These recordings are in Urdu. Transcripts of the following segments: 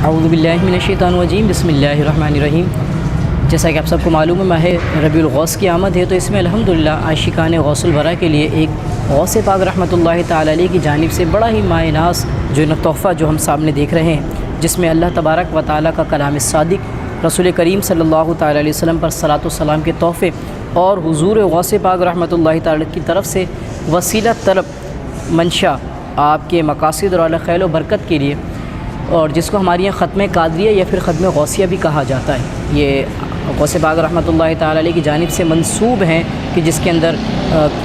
اعوذ باللہ من الشیطان الرجیم بسم اللہ الرحمن الرحیم۔ جیسا کہ آپ سب کو معلوم ہے ماہ ربیع الغوث کی آمد ہے، تو اس میں الحمدللہ عاشقان غوث الورا کے لیے ایک غوث پاک رحمۃ اللہ تعالی علیہ کی جانب سے بڑا ہی مائع ناز جو تحفہ جو ہم سامنے دیکھ رہے ہیں، جس میں اللہ تبارک و تعالیٰ کا کلام صادق، رسول کریم صلی اللہ تعالی علیہ وسلم پر صلاۃ و سلام کے تحفے، اور حضور غوث پاک رحمۃ اللہ تعالی کی طرف سے وسیلہ طلب منشا آپ کے مقاصد اور اعلی خیر و برکت کے لیے، اور جس کو ہمارے یہاں ختم قادریہ یا پھر ختم غوثیہ بھی کہا جاتا ہے، یہ غوث پاک رحمۃ اللہ تعالی علیہ کی جانب سے منسوب ہیں، کہ جس کے اندر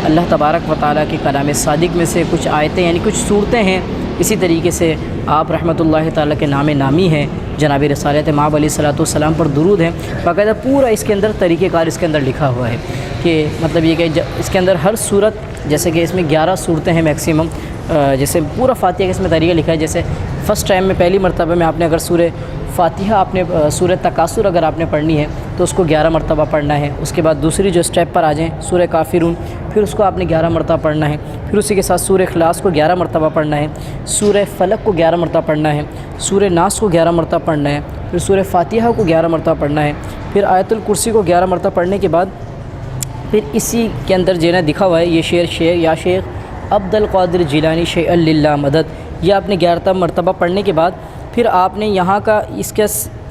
اللہ تبارک و تعالیٰ کے کلام صادق میں سے کچھ آیتیں یعنی کچھ صورتیں ہیں۔ اسی طریقے سے آپ رحمۃ اللہ تعالیٰ کے نام نامی ہیں، جناب رسالت مآب علیہ الصلوۃ والسلام پر درود ہے، باقاعدہ پورا اس کے اندر طریقہ کار اس کے اندر لکھا ہوا ہے، کہ مطلب یہ کہ اس کے اندر ہر صورت، جیسے کہ اس میں 11 صورتیں ہیں میکسیمم، جیسے پورا فاتحہ کا اس میں طریقہ لکھا ہے۔ جیسے فرسٹ ٹائم میں پہلی مرتبہ میں آپ نے اگر سورہ فاتحہ آپ نے سورہ تکاثر اگر آپ نے پڑھنی ہے تو اس کو 11 مرتبہ پڑھنا ہے۔ اس کے بعد دوسری جو اسٹیپ پر آ جائیں سورہ کافرون، پھر اس کو آپ نے 11 مرتبہ پڑھنا ہے۔ پھر اسی کے ساتھ سورہ اخلاص کو 11 مرتبہ پڑھنا ہے، سورہ فلق کو 11 مرتبہ پڑھنا ہے، سورہ ناس کو 11 مرتبہ پڑھنا ہے، پھر سورہ فاتحہ کو 11 مرتبہ پڑھنا ہے، پھر آیت الکرسی کو 11 مرتبہ پڑھنے کے بعد پھر اسی کے اندر جو ہے دکھا ہوا ہے یہ شیخ یا شیخ عبد القادر جیلانی شیء للہ مدد، یہ آپ نے 11 مرتبہ پڑھنے کے بعد پھر آپ نے یہاں کا اس کا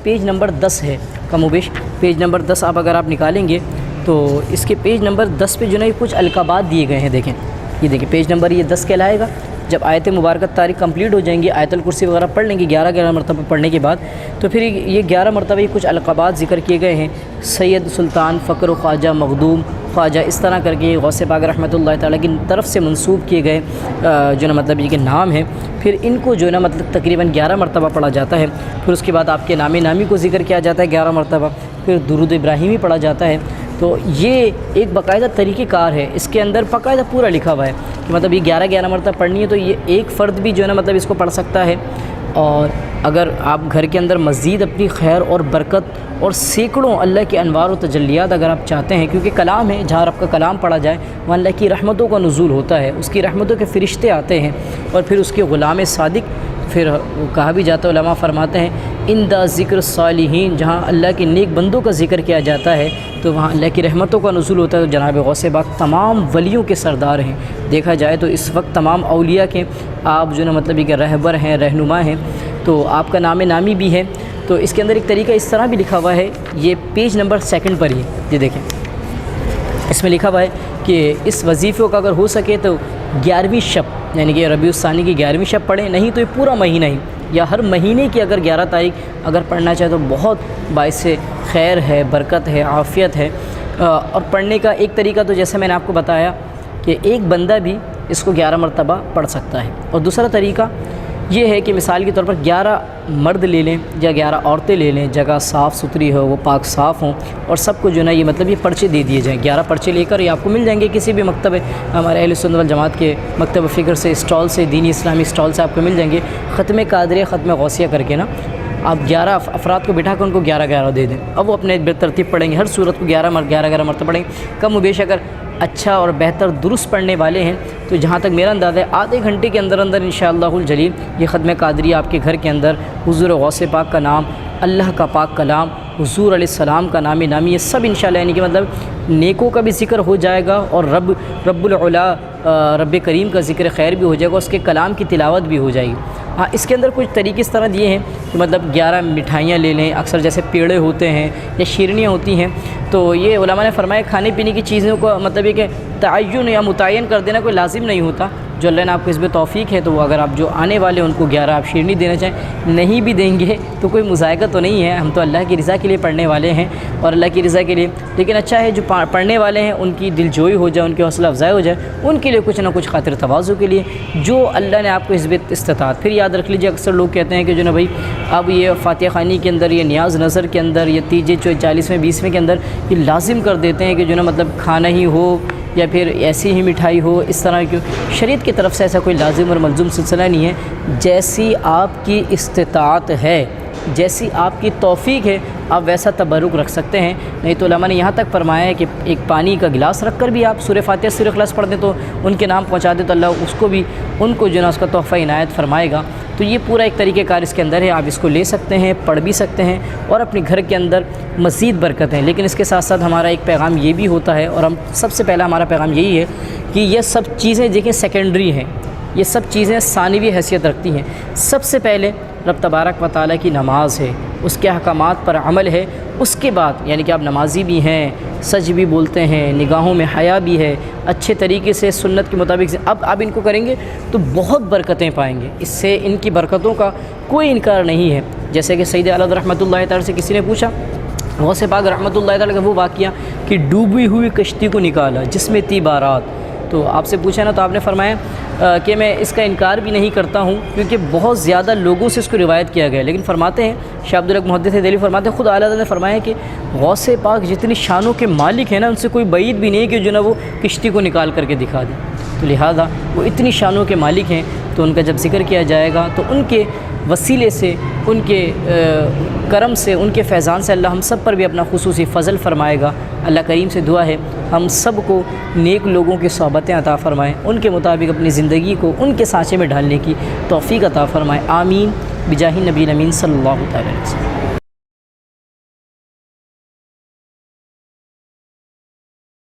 پیج نمبر 10 ہے، کم و بیش پیج نمبر 10 اگر آپ نکالیں گے تو اس کے پیج نمبر 10 پہ جو ہے کچھ القابات دیے گئے ہیں۔ دیکھیں یہ دیکھیں پیج نمبر یہ 10 کہلائے گا۔ جب آیت مبارکت تاریخ کمپلیٹ ہو جائیں گی، آیت الکرسی وغیرہ پڑھ لیں گے 11 مرتبہ پڑھنے کے بعد، تو پھر یہ 11 مرتبہ کچھ القابات ذکر کیے گئے ہیں، سید، سلطان، فقر و خواجہ، مخدوم، خواجہ، اس طرح کر کے غوث پاک رحمۃ اللہ تعالیٰ کی طرف سے منسوب کیے گئے جو مطلب یہ کہ نام ہے۔ پھر ان کو جو مطلب تقریباً 11 مرتبہ پڑھا جاتا ہے۔ پھر اس کے بعد آپ کے نام نامی کو ذکر کیا جاتا ہے 11 مرتبہ، پھر درود ابراہیمی پڑھا جاتا ہے۔ تو یہ ایک باقاعدہ طریقہ کار ہے، اس کے اندر باقاعدہ پورا لکھا ہوا ہے کہ مطلب یہ 11 مرتبہ پڑھنی ہے، تو یہ ایک فرد بھی جو مطلب اس کو پڑھ سکتا ہے۔ اور اگر آپ گھر کے اندر مزید اپنی خیر اور برکت اور سینکڑوں اللہ کے انوار و تجلیات اگر آپ چاہتے ہیں، کیونکہ کلام ہے، جہاں رب کا کلام پڑھا جائے وہاں اللہ کی رحمتوں کا نزول ہوتا ہے، اس کی رحمتوں کے فرشتے آتے ہیں، اور پھر اس کے غلام صادق، پھر کہا بھی جاتا ہے، علماء فرماتے ہیں اندہ ذکر صالحین، جہاں اللہ کے نیک بندوں کا ذکر کیا جاتا ہے تو وہاں اللہ کی رحمتوں کا نزول ہوتا ہے۔ تو جناب غوث پاک تمام ولیوں کے سردار ہیں، دیکھا جائے تو اس وقت تمام اولیاء کے آپ جو مطلب یہ کہ رہبر ہیں، رہنما ہیں، تو آپ کا نام نامی بھی ہے۔ تو اس کے اندر ایک طریقہ اس طرح بھی لکھا ہوا ہے، یہ پیج نمبر 2 پر ہی یہ دیکھیں، اس میں لکھا ہوا ہے کہ اس وظیفے کا اگر ہو سکے تو 11ویں شب یعنی کہ ربیع الثانی کی 11ویں شب پڑھیں، نہیں تو یہ پورا مہینہ ہی، یا ہر مہینے کی اگر 11 تاریخ اگر پڑھنا چاہے تو بہت باعث خیر ہے، برکت ہے، عافیت ہے۔ اور پڑھنے کا ایک طریقہ تو جیسے میں نے آپ کو بتایا کہ ایک بندہ بھی اس کو 11 مرتبہ پڑھ سکتا ہے، اور دوسرا طریقہ یہ ہے کہ مثال کے طور پر 11 مرد لے لیں یا 11 عورتیں لے لیں، جگہ صاف ستھری ہو، وہ پاک صاف ہوں، اور سب کو جو ہے یہ مطلب یہ پرچے دے دیے جائیں، 11 پرچے لے کر یہ آپ کو مل جائیں گے کسی بھی مکتب ہمارے اہل سنت والجماعت کے مکتب فکر سے، اسٹال سے، دینی اسلامی اسٹال سے آپ کو مل جائیں گے، ختم قادریہ ختم غوثیہ کر کے نا آپ 11 افراد کو بٹھا کر ان کو 11 دے دیں، اب وہ اپنے ترتیب پڑھیں گے، ہر صورت کو 11 مرتبہ پڑھیں گے، کم و بیش اگر اچھا اور بہتر درست پڑھنے والے ہیں تو جہاں تک میرا اندازہ ہے آدھے گھنٹے کے اندر انشاءاللہ الجلیل یہ ختم قادریہ آپ کے گھر کے اندر حضور غوث پاک کا نام، اللہ کا پاک کلام، حضور علیہ السلام کا نامی یہ سب انشاءاللہ یعنی کہ مطلب نیکوں کا بھی ذکر ہو جائے گا، اور رب العلا رب کریم کا ذکر خیر بھی ہو جائے گا، اس کے کلام کی تلاوت بھی ہو جائے گی۔ ہاں اس کے اندر کچھ طریقے اس طرح دیے ہیں کہ مطلب 11 مٹھائیاں لے لیں، اکثر جیسے پیڑے ہوتے ہیں یا شیرنیاں ہوتی ہیں، تو یہ علماء نے فرمایا کھانے پینے کی چیزوں کو مطلب یہ کہ تعین یا متعین کر دینا کوئی لازم نہیں ہوتا، جو اللہ نے آپ کو اس میں توفیق ہے تو وہ اگر آپ جو آنے والے ان کو 11 آپ شیرنی دینا چاہیں، نہیں بھی دیں گے تو کوئی مذائقہ تو نہیں ہے، ہم تو اللہ کی رضا کے لیے پڑھنے والے ہیں اور اللہ کی رضا کے لیے، لیکن اچھا ہے جو پڑھنے والے ہیں ان کی دل جوئی ہو جائے، ان کی حوصلہ افزائی ہو جائے، ان کے لیے کچھ نہ کچھ خاطر تواضع کے لیے جو اللہ نے آپ کو حسب استطاعت۔ پھر یاد رکھ لیجیے اکثر لوگ کہتے ہیں کہ جو نا بھائی اب یہ فاتحہ خوانی کے اندر، یہ نیاز نظر کے اندر، یہ تیجے 40ویں 20ویں کے اندر یہ لازم کر دیتے ہیں کہ جو نا مطلب کھانا ہی ہو یا پھر ایسی ہی مٹھائی ہو، اس طرح کی شریعت کی طرف سے ایسا کوئی لازم اور ملزوم سلسلہ نہیں ہے، جیسی آپ کی استطاعت ہے، جیسی آپ کی توفیق ہے آپ ویسا تبرک رکھ سکتے ہیں۔ نہیں تو علماء نے یہاں تک فرمایا ہے کہ ایک پانی کا گلاس رکھ کر بھی آپ سورہ فاتحہ سورہ اخلاص پڑھ دیں تو ان کے نام پہنچا دیں تو اللہ اس کو بھی ان کو جو ہے اس کا تحفہ عنایت فرمائے گا۔ تو یہ پورا ایک طریقہ کار اس کے اندر ہے، آپ اس کو لے سکتے ہیں، پڑھ بھی سکتے ہیں اور اپنے گھر کے اندر مزید برکت ہیں۔ لیکن اس کے ساتھ ساتھ ہمارا ایک پیغام یہ بھی ہوتا ہے، اور ہم سب سے پہلا ہمارا پیغام یہی ہے کہ یہ سب چیزیں دیکھیں سیکنڈری ہیں، یہ سب چیزیں ثانوی حیثیت رکھتی ہیں۔ سب سے پہلے رب تبارک و تعالیٰ کی نماز ہے، اس کے احکامات پر عمل ہے، اس کے بعد یعنی کہ آپ نمازی بھی ہیں، سچ بھی بولتے ہیں، نگاہوں میں حیا بھی ہے، اچھے طریقے سے سنت کے مطابق اب آپ ان کو کریں گے تو بہت برکتیں پائیں گے، اس سے ان کی برکتوں کا کوئی انکار نہیں ہے۔ جیسے کہ سید اعلیٰ رحمۃ اللہ تعالیٰ سے کسی نے پوچھا، غوث پاک رحمۃ اللہ تعالیٰ کا وہ واقعہ کہ ڈوبی ہوئی کشتی کو نکالا جس میں تھی بارات، تو آپ سے پوچھا نا تو آپ نے فرمایا کہ میں اس کا انکار بھی نہیں کرتا ہوں کیونکہ بہت زیادہ لوگوں سے اس کو روایت کیا گیا ہے، لیکن فرماتے ہیں شاہ عبدالرق محدث دہلوی فرماتے ہیں خود اعلیٰ حضرت نے فرمایا کہ غوث پاک جتنی شانوں کے مالک ہیں نا، ان سے کوئی بعید بھی نہیں کہ جو نا وہ کشتی کو نکال کر کے دکھا دیں، تو لہذا وہ اتنی شانوں کے مالک ہیں، تو ان کا جب ذکر کیا جائے گا تو ان کے وسیلے سے، ان کے کرم سے، ان کے فیضان سے اللہ ہم سب پر بھی اپنا خصوصی فضل فرمائے گا۔ اللہ کریم سے دعا ہے ہم سب کو نیک لوگوں کی صحبتیں عطا فرمائیں، ان کے مطابق اپنی زندگی کو ان کے سانچے میں ڈھالنے کی توفیق عطا فرمائے، آمین بجاہ نبی امین صلی اللہ تعالی علیہ وسلم۔